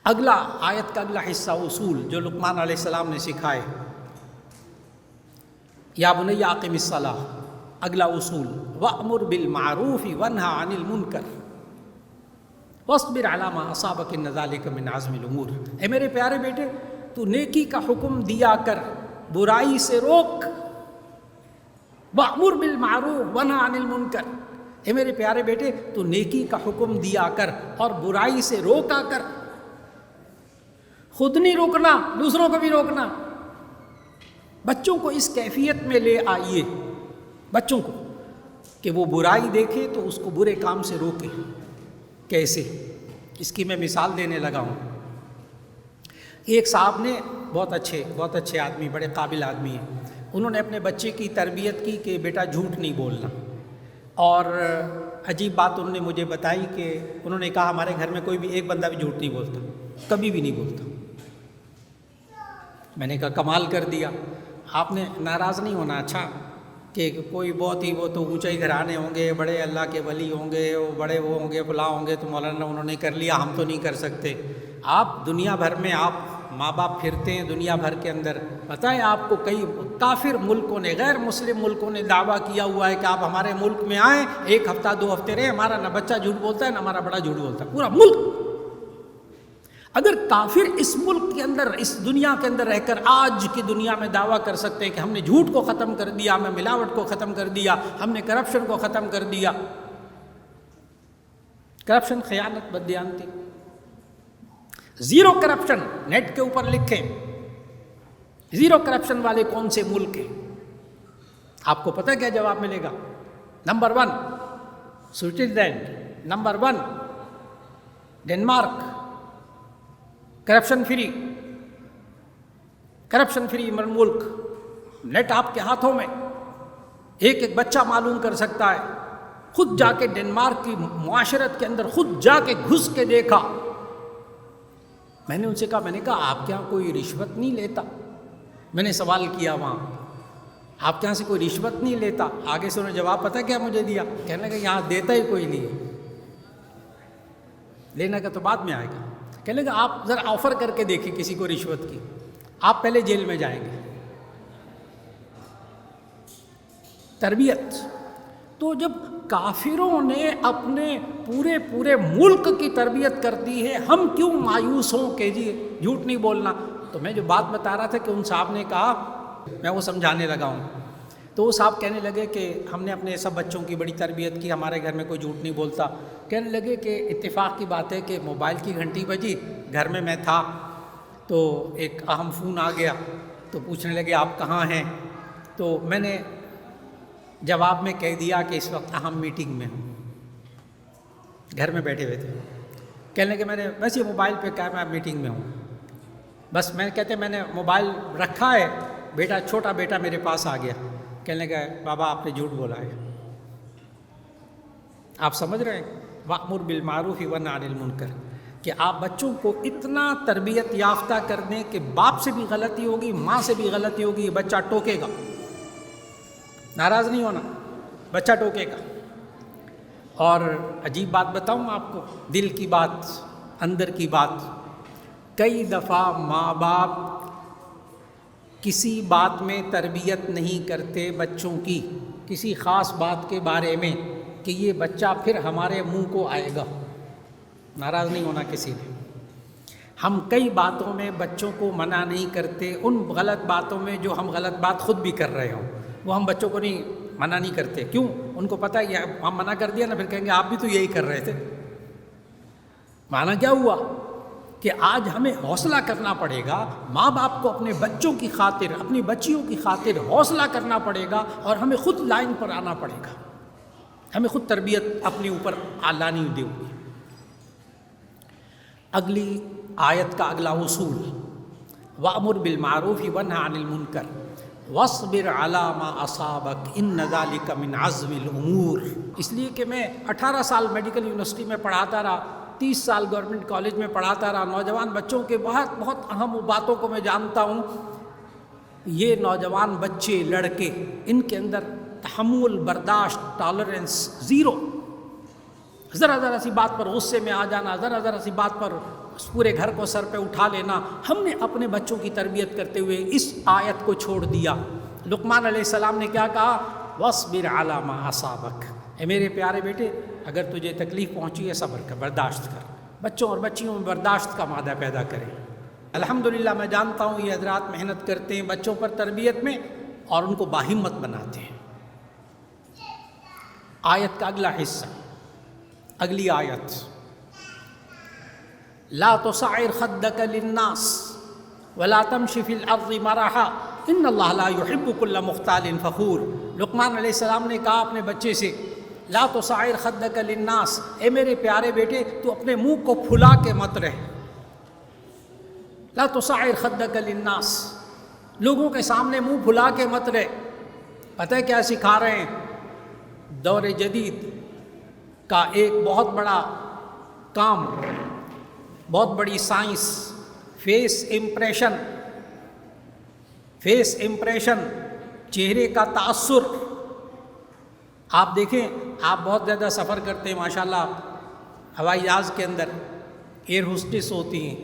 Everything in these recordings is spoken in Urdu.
اگلا آیت کا اگلا حصہ اصول جو لقمان علیہ السلام نے سکھائے، یا بنی اقم الصلاۃ، اگلا اصول وأمر بالمعروف وانہا عن المنکر واصبر علی ما اصابک ان ذلک من عزم الامور۔ اے میرے پیارے بیٹے، تو نیکی کا حکم دیا کر، برائی سے روک۔ وأمر بالمعروف وانہا عن المنکر، اے میرے پیارے بیٹے تو نیکی کا حکم دیا کر اور برائی سے روکا کر۔ خود نہیں روکنا، دوسروں کو بھی روکنا۔ بچوں کو اس کیفیت میں لے آئیے، بچوں کو، کہ وہ برائی دیکھے تو اس کو برے کام سے روکے۔ کیسے؟ اس کی میں مثال دینے لگا ہوں۔ ایک صاحب نے بہت اچھے آدمی، بڑے قابل آدمی ہیں، انہوں نے اپنے بچے کی تربیت کی کہ بیٹا جھوٹ نہیں بولنا۔ اور عجیب بات انہوں نے مجھے بتائی کہ انہوں نے کہا ہمارے گھر میں کوئی بھی ایک بندہ بھی جھوٹ نہیں بولتا، کبھی بھی نہیں بولتا۔ میں نے کہا کمال کر دیا، آپ نے ناراض نہیں ہونا۔ اچھا کہ کوئی بہت ہی وہ تو اونچے گھرانے ہوں گے، بڑے اللہ کے ولی ہوں گے، وہ بڑے وہ ہوں گے، فلاں ہوں گے، تو مولانا انہوں نے کر لیا، ہم تو نہیں کر سکتے۔ آپ دنیا بھر میں آپ ماں باپ پھرتے ہیں دنیا بھر کے اندر، پتہ ہے آپ کو کئی کافر ملکوں نے، غیر مسلم ملکوں نے دعویٰ کیا ہوا ہے کہ آپ ہمارے ملک میں آئیں، ایک ہفتہ 2 ہفتے رہیں، ہمارا نہ بچہ جھوٹ بولتا ہے نہ ہمارا بڑا جھوٹ بولتا ہے، پورا ملک۔ اگر کافر اس ملک کے اندر، اس دنیا کے اندر رہ کر آج کی دنیا میں دعویٰ کر سکتے ہیں کہ ہم نے جھوٹ کو ختم کر دیا، ہم نے ملاوٹ کو ختم کر دیا، ہم نے کرپشن کو ختم کر دیا۔ کرپشن، خیانت، بددیانتی، زیرو کرپشن، نیٹ کے اوپر لکھیں زیرو کرپشن والے کون سے ملک ہیں؟ آپ کو پتہ کیا جواب ملے گا؟ Number 1 Switzerland, number 1 Denmark, corruption free ملک۔ نیٹ آپ کے ہاتھوں میں، ایک بچہ معلوم کر سکتا ہے۔ خود جا کے ڈنمارک کی معاشرت کے اندر خود جا کے گھس کے دیکھا۔ میں نے ان سے کہا، میں نے کہا آپ کے یہاں کوئی رشوت نہیں لیتا؟ میں نے سوال کیا وہاں، آپ کے یہاں سے کوئی رشوت نہیں لیتا؟ آگے سے انہوں نے جواب پتہ کیا مجھے دیا؟ کہنے لگا یہاں دیتا ہی کوئی نہیں، لینا کا تو بعد میں آئے گا۔ کہنے لگا آپ ذرا آفر کر کے دیکھیں کسی کو رشوت کی، آپ پہلے جیل میں جائیں گے۔ تربیت تو جب کافروں نے اپنے پورے ملک کی تربیت کر دی ہے، ہم کیوں مایوس ہوں کہ جی جھوٹ نہیں بولنا؟ تو میں جو بات بتا رہا تھا کہ ان صاحب نے کہا، میں وہ سمجھانے لگا ہوں، تو وہ صاحب کہنے لگے کہ ہم نے اپنے سب بچوں کی بڑی تربیت کی، ہمارے گھر میں کوئی جھوٹ نہیں بولتا۔ کہنے لگے کہ اتفاق کی بات ہے کہ موبائل کی گھنٹی بجی، گھر میں تھا تو ایک اہم فون آ گیا، تو پوچھنے لگے آپ کہاں ہیں؟ تو میں نے جواب میں کہہ دیا کہ اس وقت اہم میٹنگ میں ہوں، گھر میں بیٹھے ہوئے تھے۔ کہنے لگے میں نے بس یہ موبائل پہ کہا میں میٹنگ میں ہوں، بس میں کہتے میں نے موبائل رکھا ہے، بیٹا چھوٹا بیٹا میرے پاس آ گیا، کہنے لگا بابا آپ نے جھوٹ بولا ہے۔ آپ سمجھ رہے ہیں؟ وَأْمُرْ بِالْمَعْرُوفِ وَانْهَ عَنِ الْمُنْكَرِ، کہ آپ بچوں کو اتنا تربیت یافتہ کر دیں کہ باپ سے بھی غلطی ہوگی، ماں سے بھی غلطی ہوگی، بچہ ٹوکے گا، ناراض نہیں ہونا، بچہ ٹوکے گا۔ اور عجیب بات بتاؤں آپ کو، دل کی بات، اندر کی بات، کئی دفعہ ماں باپ کسی بات میں تربیت نہیں کرتے بچوں کی، کسی خاص بات کے بارے میں، کہ یہ بچہ پھر ہمارے منہ کو آئے گا۔ ناراض نہیں ہونا کسی نے۔ ہم کئی باتوں میں بچوں کو منع نہیں کرتے، ان غلط باتوں میں جو ہم غلط بات خود بھی کر رہے ہوں، وہ ہم بچوں کو نہیں منع نہیں کرتے۔ کیوں؟ ان کو پتہ ہے یہ ہم منع کر دیا نا، پھر کہیں گے آپ بھی تو یہی کر رہے تھے۔ معنی کیا ہوا کہ آج ہمیں حوصلہ کرنا پڑے گا، ماں باپ کو اپنے بچوں کی خاطر، اپنی بچیوں کی خاطر حوصلہ کرنا پڑے گا، اور ہمیں خود لائن پر آنا پڑے گا، ہمیں خود تربیت اپنے اوپر لانی ہوگی۔ اگلی آیت کا اگلا اصول وَأْمُرْ بِالْمَعْرُوفِ وَانْهَ عَنِ الْمُنْكَرِ وَاصْبِرْ عَلَىٰ مَا أَصَابَكَ إِنَّ ذَلِكَ مِنْ عَزْمِ الْأُمُورِ۔ اس لیے کہ میں 18 سال میڈیکل یونیورسٹی میں پڑھاتا رہا، 30 سال گورنمنٹ کالج میں پڑھاتا رہا، نوجوان بچوں کے بہت اہم باتوں کو میں جانتا ہوں۔ یہ نوجوان بچے، لڑکے، ان کے اندر تحمل، برداشت، ٹالرنس زیرو۔ ذرا سی بات پر غصے میں آ جانا، ذرا سی بات پر پورے گھر کو سر پہ اٹھا لینا. ہم نے اپنے بچوں کی تربیت کرتے ہوئے اس آیت کو چھوڑ دیا. لقمان علیہ السلام نے کیا کہا؟ وَاصْبِرْ عَلَىٰ مَا أَصَابَكَ. اے میرے پیارے بیٹے، اگر تجھے تکلیف پہنچی ہے صبر کر، برداشت کر. بچوں اور بچیوں میں برداشت کا مادہ پیدا کریں. الحمدللہ میں جانتا ہوں یہ حضرات محنت کرتے ہیں بچوں پر تربیت میں اور ان کو باہمت بناتے ہیں. آیت کا اگلا حصہ، اگلی آیت، لا تصعر خدك للناس ولا تمشي في الارض مرحا ان اللہ لا يحب كل مختال فخور. لقمان علیہ السلام نے کہا اپنے بچے سے، لا تصعر خدك للناس، اے میرے پیارے بیٹے تو اپنے منہ کو پھلا کے مت رہ. لا تصعر خدك للناس، لوگوں کے سامنے منہ پھلا کے مت رہ. پتہ ہے کیا سکھا رہے ہیں؟ دور جدید کا ایک بہت بڑا کام، بہت بڑی science, face impression. Face impression, چہرے کا تاثر. آپ دیکھیں، آپ بہت زیادہ سفر کرتے ہیں ماشاءاللہ. ہوائی جہاز کے اندر ایئر ہوسٹس ہوتی ہیں.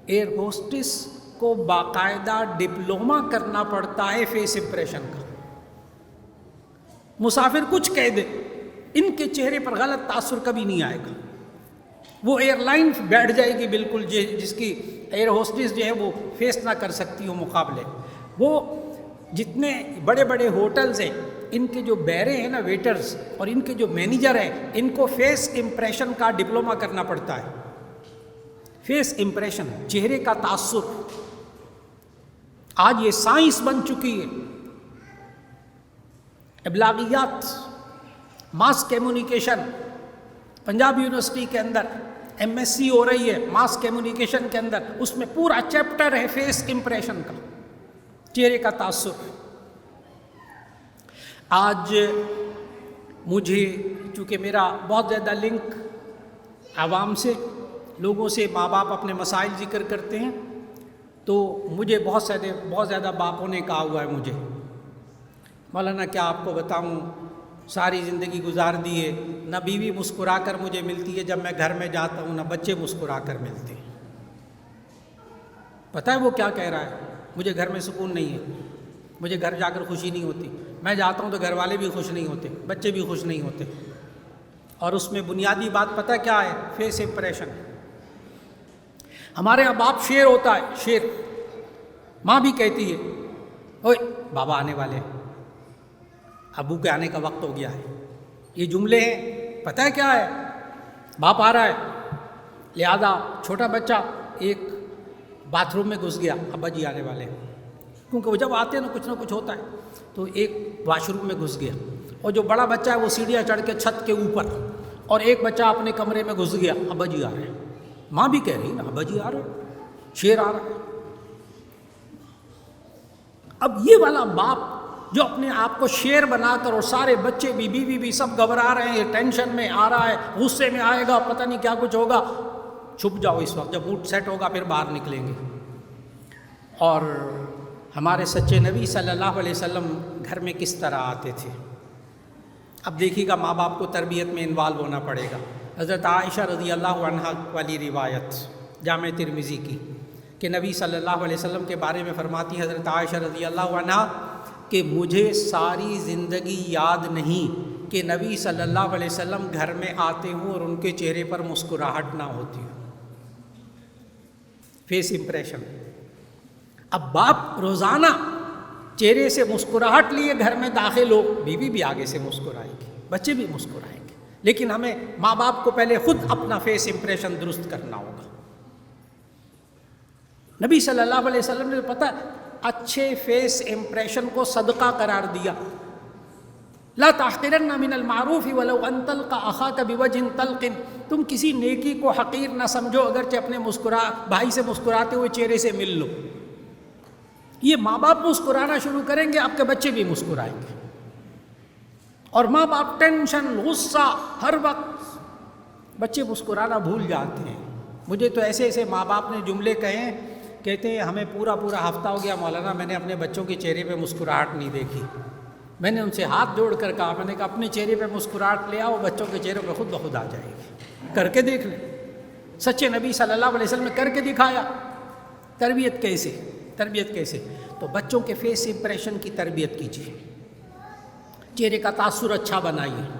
ایئر ہوسٹس کو باقاعدہ ڈپلومہ کرنا پڑتا ہے فیس امپریشن کا. مسافر کچھ کہہ دے، ان کے چہرے پر غلط تاثر کبھی نہیں آئے گا. وہ ایئر لائن بیٹھ جائے گی بالکل، جس کی ایئر ہوسٹس جو ہے وہ فیس نہ کر سکتی ہو مقابلے. وہ جتنے بڑے بڑے ہوٹلز ہیں، ان کے جو بیرے ہیں نا، ویٹرز، اور ان کے جو مینیجر ہیں، ان کو فیس امپریشن کا ڈپلومہ کرنا پڑتا ہے. فیس امپریشن، چہرے کا تاثر، آج یہ سائنس بن چکی ہے. ابلاغیات، ماس کمیونیکیشن، پنجاب یونیورسٹی کے اندر ایم ایس سی ہو رہی ہے ماس کمیونیکیشن کے اندر، اس میں پورا چیپٹر ہے فیس امپریشن کا، چہرے کا تاثر. آج مجھے چونکہ میرا بہت زیادہ لنک عوام سے، لوگوں سے، ماں باپ اپنے مسائل ذکر کرتے ہیں، تو مجھے بہت زیادہ باپوں نے کہا ہوا ہے مجھے، مولانا کیا آپ کو بتاؤں، ساری زندگی گزار دی ہے، نہ بیوی مسکرا کر مجھے ملتی ہے جب میں گھر میں جاتا ہوں، نہ بچے مسکرا کر ملتے ہیں. پتہ ہے وہ کیا کہہ رہا ہے؟ مجھے گھر میں سکون نہیں ہے، مجھے گھر جا کر خوشی نہیں ہوتی. میں جاتا ہوں تو گھر والے بھی خوش نہیں ہوتے، بچے بھی خوش نہیں ہوتے. اور اس میں بنیادی بات پتہ کیا ہے؟ Face impression. ہمارے یہاں باپ شیر ہوتا ہے، شیر. ماں بھی کہتی ہے، اوئے بابا آنے والے ہیں، ابو کے آنے کا وقت ہو گیا ہے. یہ جملے ہیں. پتہ ہے کیا ہے؟ باپ آ رہا ہے، لہذا چھوٹا بچہ ایک باتھ روم میں گھس گیا، ابا جی آنے والے ہیں. کیونکہ وہ جب آتے ہیں نہ کچھ ہوتا ہے، تو ایک واش روم میں گھس گیا. اور جو بڑا بچہ ہے وہ سیڑھیاں چڑھ کے چھت کے اوپر، اور ایک بچہ اپنے کمرے میں گھس گیا، ابا جی آ رہے ہیں. ماں بھی کہہ رہی نا، ابا جی آ رہے ہیں، شیر آ رہا ہے. اب یہ والا باپ جو اپنے آپ کو شیر بنا کر، اور سارے بچے بھی، بیوی بھی سب گھبرا رہے ہیں، ٹینشن میں آ رہا ہے، غصے میں آئے گا، پتہ نہیں کیا کچھ ہوگا. چھپ جاؤ اس وقت، جب موڈ سیٹ ہوگا پھر باہر نکلیں گے. اور ہمارے سچے نبی صلی اللہ علیہ وسلم گھر میں کس طرح آتے تھے. اب دیکھیے گا، ماں باپ کو تربیت میں انوالو ہونا پڑے گا. حضرت عائشہ رضی اللہ عنہا والی روایت جامع ترمذی کی، کہ نبی صلی اللہ علیہ وسلم کے بارے میں فرماتی حضرت عائشہ رضی اللہ عنہا کہ مجھے ساری زندگی یاد نہیں کہ نبی صلی اللہ علیہ وسلم گھر میں آتے ہوں اور ان کے چہرے پر مسکراہٹ نہ ہوتی ہو. Face impression. اب باپ روزانہ چہرے سے مسکراہٹ لیے گھر میں داخل ہو، بیوی بھی آگے سے مسکرائے گی، بچے بھی مسکرائیں گے. لیکن ہمیں ماں باپ کو پہلے خود اپنا فیس امپریشن درست کرنا ہوگا. نبی صلی اللہ علیہ وسلم نے پتہ اچھے فیس امپریشن کو صدقہ قرار دیا. لا تحقرن من المعروف ولو ان تلقى اخاك بوجه طلق. تم کسی نیکی کو حقیر نہ سمجھو اگرچہ اپنے بھائی سے مسکراتے ہوئے چہرے سے مل لو. یہ ماں باپ مسکرانا شروع کریں گے، آپ کے بچے بھی مسکرائیں گے. اور ماں باپ ٹینشن، غصہ ہر وقت، بچے مسکرانا بھول جاتے ہیں. مجھے تو ایسے ماں باپ نے جملے کہے ہیں، کہتے ہیں ہمیں پورا ہفتہ ہو گیا مولانا، میں نے اپنے بچوں کے چہرے پہ مسکراہٹ نہیں دیکھی. میں نے ان سے ہاتھ جوڑ کر کہا، میں نے کہا اپنے چہرے پہ مسکراہٹ لے آؤ، بچوں کے چہرے پہ خود بخود آ جائے گی، کر کے دیکھ لیں. سچے نبی صلی اللہ علیہ وسلم نے کر کے دکھایا. تربیت کیسے؟ تو بچوں کے فیس امپریشن کی تربیت کیجیے، چہرے کا تاثر اچھا بنائیے.